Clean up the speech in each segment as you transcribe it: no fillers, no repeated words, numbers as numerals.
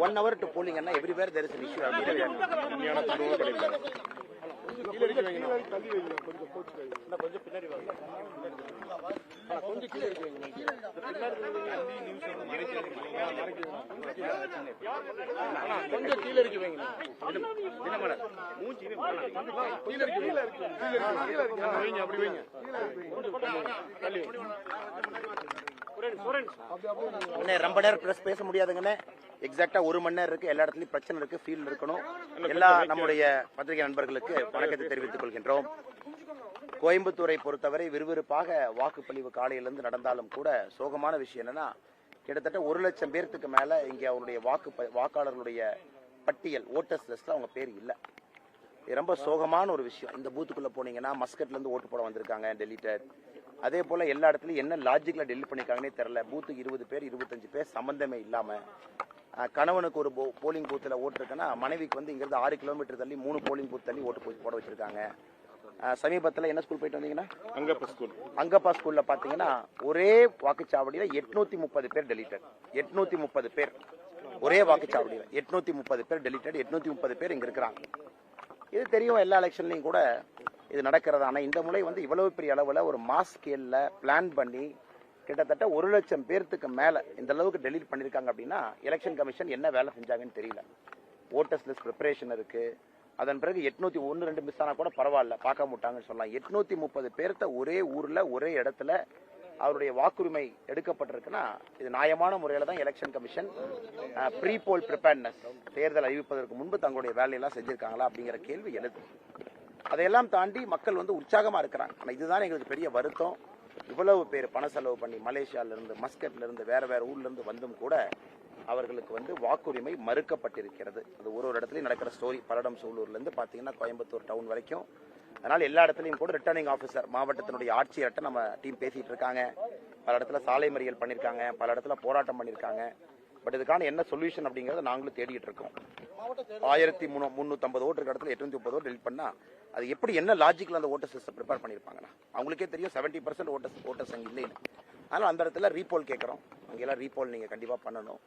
1 hour to polling and everywhere there is an issue. கொஞ்சம் கீழே இருக்கு வைங்க. ரொம்ப நேரம் பிரஸ் பேச முடியாதுங்கண்ணே. எக்ஸாக்டா 1 மணி நேரம் இருக்கு. எல்லா இடத்துலயும் பிரச்சனை இருக்கு. ஃபீல்ட் இருக்கணும். எல்லா நம்முடைய பத்திரிகை நண்பர்களுக்கு வணக்கத்தை தெரிவித்துக் கொள்கின்றோம். கோயம்புத்தூரை பொறுத்தவரை விறுவிறுப்பாக வாக்குப்பதிவு காலையிலிருந்து நடந்தாலும் கூட சோகமான விஷயம் என்னன்னா, கிட்டத்தட்ட 1 லட்சம் பேர்த்துக்கு மேல இங்க அவருடைய வாக்காளர்களுடைய பட்டியல் ஓட்டர்ஸ் லிஸ்ட்ல அவங்க பேர் இல்ல. இது ரொம்ப சோகமான ஒரு விஷயம். இந்த பூத்துக்குள்ள போனீங்கன்னா மஸ்கட்ல இருந்து ஓட்டு போட வந்திருக்காங்க, டெலிட்டட். அதே போல எல்லா இடத்துலயும் என்ன லாஜிக்ல டெலிட் பண்ணிருக்காங்கன்னே தெரியல. பூத்துக்கு 20 பேர் 25 பேர் சம்பந்தமே இல்லாம, கணவனுக்கு ஒரு போலிங் பூத்துல ஓட்டு இருக்குன்னா மனைவிக்கு வந்து இங்கிருந்து 6 கிலோமீட்டர் தள்ளி 3 போலிங் பூத் தள்ளி ஓட்டு போட வச்சிருக்காங்க. சமீபத்தில் என்ன ஸ்கூல் போயிட்டு வந்தீங்கன்னா அங்கப்பா ஸ்கூல்ல பாத்தீங்கன்னா ஒரே வாக்குச்சாவடியில 830 பேர் டெலிட்டட். 830 பேர் ஒரே வாக்குச்சாவடியில 830 பேர் டெலிட்டட். 830 பேர் இங்க இருக்கிறாங்க. இது தெரியும், எல்லா எலெக்ஷன்லயும் கூட இது நடக்கிறது. ஆனா இந்த முறை வந்து இவ்வளவு பெரிய அளவுல ஒரு மாஸ் ஸ்கேல்ல பிளான் பண்ணி கிட்டத்தட்ட 1 லட்சம் பேர்த்துக்கு மேல இந்த அளவுக்கு டெலீட் பண்ணிருக்காங்க அப்படின்னா எலெக்ஷன் கமிஷன் என்ன வேலை செஞ்சாங்கன்னு தெரியல. ஓட்டர்ஸ் லிஸ்ட் ப்ரிப்பரேஷன் இருக்கு. அதன் பிறகு 801-2 மிஸ் ஆனா கூட பரவாயில்ல, பார்க்க மாட்டாங்கன்னு சொல்லலாம். 830 பேர்த்த ஒரே ஊர்ல ஒரே இடத்துல அவருடைய வாக்குரிமை எடுக்கப்பட்டிருக்குன்னா இது நியாயமான முறையில தான் election commission pre poll preparedness, தேர்தல் அறிவிப்பதற்கு முன்பு தங்களுடைய வேலையெல்லாம் செஞ்சிருக்காங்களா அப்படிங்கிற கேள்வி எழுது. அதையெல்லாம் தாண்டி மக்கள் வந்து உற்சாகமா இருக்கிறாங்க. ஆனா இதுதான் எங்களுக்கு பெரிய வருத்தம். இவ்வளவு பேர் பண செலவு பண்ணி மலேசியால இருந்து, மஸ்கட்ல இருந்து, வேற வேற ஊர்ல இருந்து வந்தும் கூட அவர்களுக்கு வந்து வாக்குரிமை மறுக்கப்பட்டிருக்கிறது. அது ஒரு இடத்துலயும் நடக்கிற ஸ்டோரி. பல்லடம் சூலூர்ல இருந்து பாத்தீங்கன்னா கோயம்புத்தூர் டவுன் வரைக்கும். அதனால எல்லா இடத்துலயும் கூட ரிட்டர்னிங் ஆபீசர், மாவட்டத்தினுடைய ஆட்சியர்கிட்ட நம்ம டீம் பேசிட்டு இருக்காங்க. பல இடத்துல சாலை மறியல் பண்ணிருக்காங்க, பல இடத்துல போராட்டம் பண்ணிருக்காங்க. பட் இதுக்கான என்ன சொல்யூஷன் அப்படிங்கறத நாங்களும் தேடிட்டு இருக்கோம். 1350 ஓட்டு இருக்க இடத்துல 830 ஓட்டு டெலிட் பண்ணா அது எப்படி, என்ன லாஜிக்ல அந்த ஓட்டர் சிஸ்டம் ப்ரிப்பேர் பண்ணிருப்பாங்கன்னா அவங்களுக்கே தெரியும் 70% ஓட்டர்ஸ் அங்க இல்லைன்னு. அதனால அந்த இடத்துல ரீபோல் கேட்கறோம். அங்கெல்லாம் ரீபோல் நீங்க கண்டிப்பா பண்ணணும்.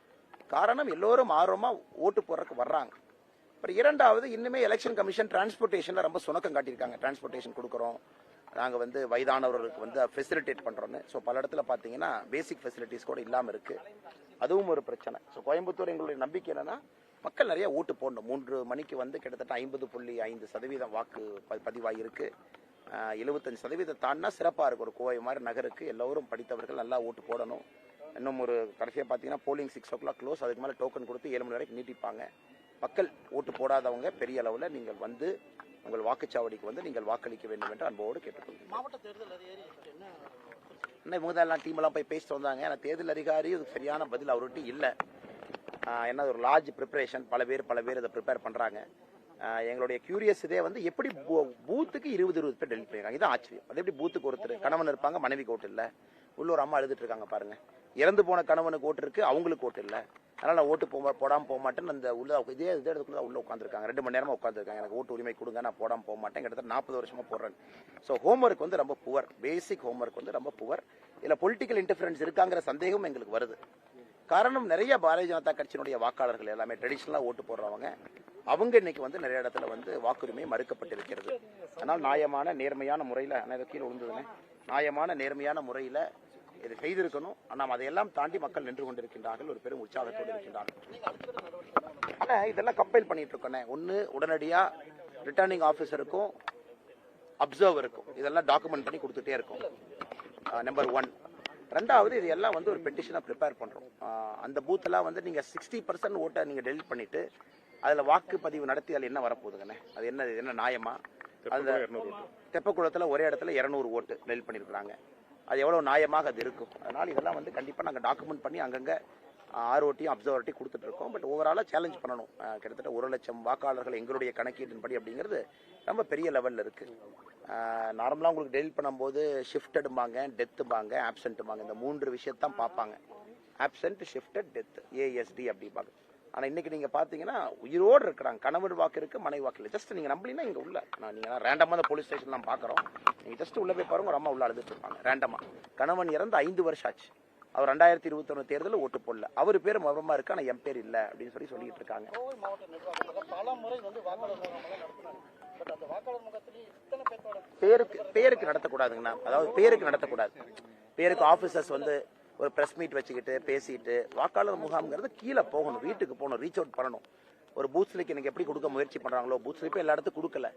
காரணம் எல்லோரும் ஆர்வமா ஓட்டு போறதுக்கு வர்றாங்க. அப்புறம் இரண்டாவது, இன்னுமே எலெக்ஷன் கமிஷன் டிரான்ஸ்போர்டேஷன்ல ரொம்ப சுணக்கம் காட்டியிருக்காங்க. டிரான்ஸ்போர்டேஷன் கொடுக்குறோம், நாங்க வந்து வயதானவர்களுக்கு வந்து ஃபெசிலிட்டேட் பண்றோம்னு. ஸோ பல இடத்துல பாத்தீங்கன்னா பேசிக் ஃபெசிலிட்டிஸ் கூட இல்லாம இருக்கு. அதுவும் ஒரு பிரச்சனை. ஸோ கோயம்புத்தூர் எங்களுடைய நம்பிக்கை என்னன்னா மக்கள் நிறைய ஓட்டு போடணும். 3 மணிக்கு வந்து கிட்டத்தட்ட 50.5% வாக்கு பதிவாயிருக்கு. 75% தாண்டினா சிறப்பா இருக்கும். ஒரு கோவை மாதிரி நகருக்கு எல்லோரும் படித்தவர்கள் நல்லா ஓட்டு போடணும். இன்னும் ஒரு கடைசியா பாத்தீங்கன்னா போலிங் 6 o'clock க்ளோஸ். அதுக்கு மேல டோக்கன் கொடுத்து 7 மணி வரைக்கும் நீட்டிப்பாங்க. மக்கள் ஓட்டு போடாதவங்க பெரிய அளவுல நீங்கள் வந்து உங்கள் வாக்குச்சாவடிக்கு வந்து நீங்கள் வாக்களிக்க வேண்டும் என்று அன்போடு கேட்டுக்கொள்கிறேன். மாவட்ட தேர்தல் அதிகாரி முதல்லாம் டீம் எல்லாம் போய் பேசிட்டு வந்தாங்க. ஆனா தேர்தல் அதிகாரி சரியான பதில் அவர்கிட்ட இல்ல. என்ன ஒரு லார்ஜ் ப்ரிப்பரேஷன், பல பேர் இதை ப்ரிப்பேர் பண்றாங்க. எங்களுடைய கியூரியஸ் இதே வந்து எப்படி பூத்துக்கு 20 பேர் டெலிட் பண்ணிருக்காங்க. இது ஆச்சரியம். அது எப்படி பூத்துக்கு ஒருத்தர் கணவன் இருப்பாங்க, மனைவிக்கு ஓட்டு இல்ல. உள்ளூர் அம்மா எழுதிட்டு இருக்காங்க பாருங்க. இறந்து போன கணவனுக்கு ஓட்டு இருக்கு, அவங்களுக்கு ஓட்டு இல்ல. அதனால நான் ஓட்டு போடாம போக மாட்டேன். அந்த உள்ள இதே இடத்துக்குள்ள உள்ள உட்காந்துருக்காங்க. 2 மணி நேரமா உட்காந்துருக்காங்க. எனக்கு ஓட்டு உரிமை கொடுங்க, நான் போடாம போக மாட்டேன். கிட்டத்தட்ட 40 வருஷமா போடுறேன். ஸோ ஹோம்ஒர்க் வந்து ரொம்ப புவர். பேசிக் ஹோம்ஒர்க் வந்து ரொம்ப புவர். இதுல பொலிட்டிக்கல் இன்டர்ஃபரன்ஸ் இருக்காங்கிற சந்தேகம் எங்களுக்கு வருது. காரணம், நிறைய பாரதிய ஜனதா கட்சியினுடைய வாக்காளர்கள் எல்லாமே ட்ரெடிஷனலா ஓட்டு போடுறவங்க. அவங்க இன்னைக்கு வந்து நிறைய இடத்துல வந்து வாக்குரிமை மறுக்கப்பட்டிருக்கிறது. அதனால் நியாயமான நேர்மையான முறையில கீழே விழுந்ததுன்னு நியாயமான நேர்மையான முறையில இதை செய்திருக்கணும். ஆனால் அதையெல்லாம் தாண்டி மக்கள் நின்று கொண்டிருக்கின்றார்கள், ஒரு பெரும் உற்சாகத்தோடு இருக்கின்றார்கள். ஆனா இதெல்லாம் கம்பைல் பண்ணிட்டு இருக்கோம். ஒன்னு உடனடியா ரிட்டர்னிங் ஆபீசருக்கும் அப்சர்வருக்கும் இதெல்லாம் டாக்குமெண்ட் பண்ணி கொடுத்துட்டே இருக்கும். நம்பர் 1. ரெண்டாவது, இது எல்லாம் வந்து ஒரு பெட்டிஷனை ப்ரிப்பேர் பண்றோம். அந்த பூத் எல்லாம் வந்து நீங்க 60% ஓட்டை நீங்க டெலிட் பண்ணிட்டு அதுல வாக்குப்பதிவு நடத்தி அதுல என்ன வரப்போகுதுங்கண்ணே? அது என்ன நியாயமா? அந்த தெப்பக்குளத்துல ஒரே இடத்துல 200 ஓட்டு டெலிட் பண்ணிருக்காங்க. அது எவ்வளவு நியாயமாக அது இருக்கும்? அதனால இதெல்லாம் வந்து கண்டிப்பா நாங்க டாக்குமெண்ட் பண்ணி அங்கங்க ஆர்ஓட்டியும் அப்சர்வர்ட்டையும் கொடுத்துட்டு இருக்கோம். பட் ஓவராலா சேலஞ்ச் பண்ணணும். கிட்டத்தட்ட 1 லட்சம் வாக்காளர்கள் எங்களுடைய கணக்கீட்டின்படி அப்படிங்கிறது ரொம்ப பெரிய லெவல்ல இருக்கு. நார்மலா உங்களுக்கு டெலிட் பண்ணும்போது ஷிஃப்டடும்பாங்க, டெத்தும்பாங்க, ஆப்சென்ட்பாங்க. இந்த 3 விஷயத்தான் பார்ப்பாங்க. ஆப்சென்ட், ஷிஃப்டட், டெத், ஏஎஸ்டி அப்படிம்பாங்க. ஆனா இன்னைக்கு நீங்க பாத்தீங்கன்னா உயிரோடு இருக்கிறாங்க. கணவன் வாக்கு இருக்கு, மனைவி வாக்கு இல்லை. ஜஸ்ட் நீங்க நம்பலீங்கன்னா இங்க உள்ள நீங்க ரேண்டமா போலீஸ் ஸ்டேஷன்லாம் பாக்குறோம். நீங்க ஜஸ்ட் உள்ள போய் பாருங்க, ஒரு அம்மா உள்ள அழுதுட்டு இருப்பாங்க ரேண்டமா. கணவன் இறந்து 5 வருஷம் ஆச்சு. அவர் 2021 தேர்தலில் ஓட்டு போடல. அவர் பேர் மர்மமா இருக்கு, ஆனா என் பேர் இல்ல அப்படின்னு சொல்லிட்டு இருக்காங்க. பேருக்கு நடத்தக்கூடாதுங்கண்ணா. அதாவது பேருக்கு நடத்தக்கூடாது. பேருக்கு ஆபீசர்ஸ் ஒரு பிரஸ் மீட் வச்சுக்கிட்டு பேசிட்டு வாக்காளர் முகாம்ங்கிறது கீழே போகணும், வீட்டுக்கு போகணும், ரீச் அவுட் பண்ணணும். ஒரு பூத் ஸ்லிப் எனக்கு எப்படி கொடுக்க முயற்சி பண்றாங்களோ, பூத் ஸ்லிப் எல்லா இடத்துக்கும் கொடுக்கல,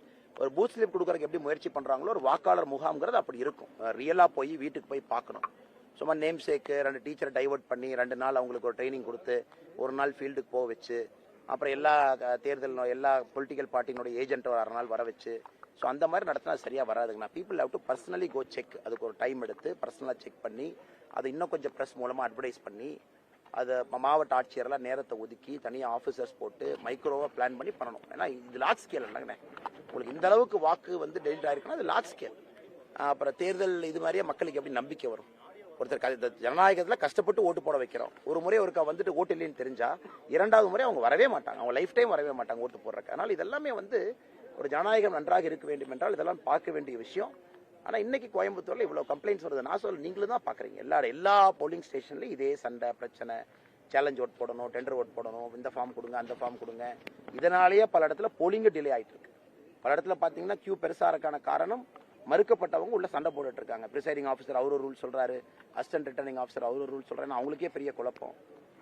ஒரு பூத் ஸ்லிப் கொடுக்கறதுக்கு எப்படி முயற்சி பண்றாங்களோ ஒரு வாக்காளர் முகாம்ங்கிறது அப்படி இருக்கும். ரியலா போய் வீட்டுக்கு போய் பார்க்கணும். சும்மா நேம் சேக்கு 2 டீச்சரை டைவர்ட் பண்ணி 2 நாள் அவங்களுக்கு ஒரு ட்ரைனிங் கொடுத்து 1 நாள் ஃபீல்டுக்கு போக வச்சு அப்புறம் எல்லா தேர்தல் எல்லா பொலிட்டிக்கல் பார்ட்டியினுடைய ஏஜென்ட் ஒரு 1/2 நாள் வர வச்சு ஸோ அந்த மாதிரி நடத்தினா சரியா வராதுங்கண்ணா. People have to personally go check. அதுக்கு ஒரு டைம் எடுத்து பர்சனலாக செக் பண்ணி அதை இன்னும் கொஞ்சம் ப்ரெஸ் மூலமாக அட்வர்டைஸ் பண்ணி அதை மாவட்ட ஆட்சியரெல்லாம் நேரத்தை ஒதுக்கி தனியாக ஆஃபீஸர்ஸ் போட்டு மைக்ரோவாக பிளான் பண்ணி பண்ணணும். ஏன்னா இது லார்ஜ் ஸ்கேல் இல்லைங்கண்ணே. உங்களுக்கு இந்த அளவுக்கு வாக்கு டெலிட் ஆயிருக்குன்னா அது லார்ஜ் ஸ்கேல். அப்புறம் தேர்தல் இது மாதிரியே மக்களுக்கு எப்படி நம்பிக்கை வரும்? ஒருத்தர் ஜனநாயகத்தில் கஷ்டப்பட்டு ஓட்டு போட வைக்கிறோம். ஒரு முறை ஒருக்கா ஓட்டு இல்லைன்னு தெரிஞ்சா 2வது முறை அவங்க வரவே மாட்டாங்க, அவங்க லைஃப் டைம் வரவே மாட்டாங்க ஓட்டு போடுறதுக்கு. அதனால இதெல்லாமே ஒரு ஜனநாயகம் நன்றாக இருக்க வேண்டும் என்றால் இதெல்லாம் பார்க்க வேண்டிய விஷயம். ஆனா இன்னைக்கு கோயம்புத்தூர்ல இவ்வளவு கம்ப்ளைண்ட்ஸ் வருது. நான் சொல்ல நீங்களும் தான் பாக்குறீங்க. எல்லா போலிங் ஸ்டேஷன்லயும் இதே சண்டை பிரச்சனை. சேலஞ்ச் ஓட் போடணும், டெண்டர் ஓட் போடணும், இந்த ஃபார்ம் கொடுங்க அந்த ஃபார்ம் கொடுங்க. இதனாலேயே பல இடத்துல போலிங் டிலே ஆயிட்டு இருக்கு. பல இடத்துல பாத்தீங்கன்னா கியூ பெருசா இருக்கான காரணம் மறுக்கப்பட்டவங்க உள்ள சண்டை போட்டுட்டு இருக்காங்க. பிரிசைடிங் ஆஃபீஸர் அவர் ஒரு ரூல் சொல்றாரு, அசிஸ்டன்ட் ரிட்டர்னிங் ஆஃபீஸர் அவர் ஒரு ரூல் சொல்றாரு. அவங்களுக்கே பெரிய குழப்பம்.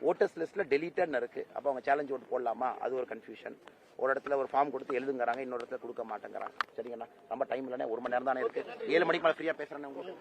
ஓட்டர்ஸ் லிஸ்ட்ல டெலீட்டட் இருக்கு. அப்ப அவங்க சேலஞ்ச் ஓட் போடலாமா, அது ஒரு கன்ஃபியூஷன். ஒரு இடத்துல ஒரு ஃபார்ம் கொடுத்து எழுதுங்கிறாங்க, இன்னொரு இடத்துல கொடுக்க மாட்டேங்கிறாங்க. சரிங்கண்ணா, ரொம்ப டைம் இல்லைன்னா 1 மணி நேரம் தானே இருக்கு. 7 மணிக்கு மேலே ஃப்ரீயா பேசுறேன் உங்களுக்கு.